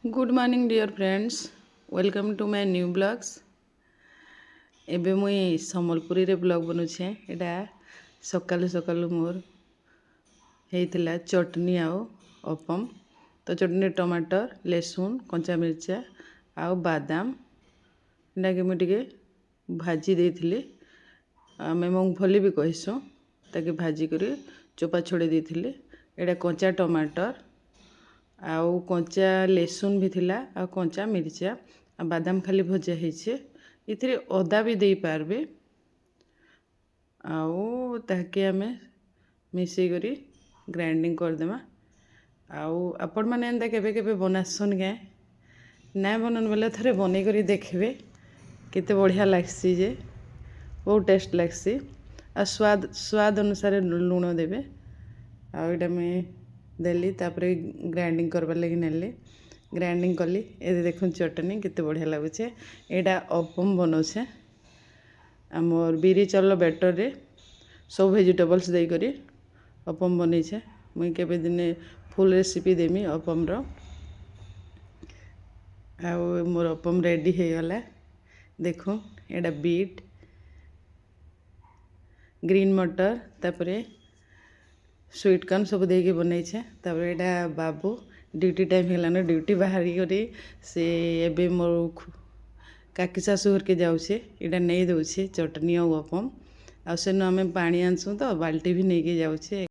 Good morning dear friends, welcome to my new blogs. एबे मुई सम्बलपुरी रे ब्लॉग बनुछे। एटा सकालू सकालू मोर हेइथिला चटनी आउ अपम। तो चटनी टमाटर लहसुन कंचा मिर्चा आउ बादाम एटाके मुई टिके भाजी देइथिली। आमे मूंगफली भी कहसुँ ताके भाजी करी चोपा छोड़े देइथिली। एटा कंचा टमाटर आउ कंचा लहसुन भी थिला आउ कंचा मिर्चा आ बादाम खाली भजा ହେଇছে। इथिरे अदा भी देई पारबे आउ ताके आमे मिसई करी ग्राइंडिंग कर देमा। आउ आपण माने एंदा केबे केबे बनासन के ना बनन बेले थरे बनै करी देखबे केते बढ़िया लागसी जे बहुत टेस्ट लागसी। आ स्वाद स्वाद अनुसार लूण देबे। आउ एटा में देली तापरे ग्राइंडिंग करबार लगी नेली ग्राइंडिंग कली। ए देखुन चटनी केते बढ़िया लागुछे। एटा अपम बनौछे आमर बिरी चाउल बैटर रे सब वेजिटेबल्स देई करी अपम बनैछे। मुई केबे दिने फुल रेसिपी देमी अपम रो। आउ मोर अपम रेडी हे गला। देखो एटा बीट ग्रीन मटर तापरे स्वीट कॉर्न सब देके बनैछे। तापरे एटा बाबू ड्यूटी टाइम हेलान ड्यूटी बाहरी करी से एबे मोर काकी शाशु घर के जाऊे। एटा नहीं दौचे चटनी और अपम। आ सेनु आमे पानी आनसुँ तो बाल्टी भी नहीं के जाऊे।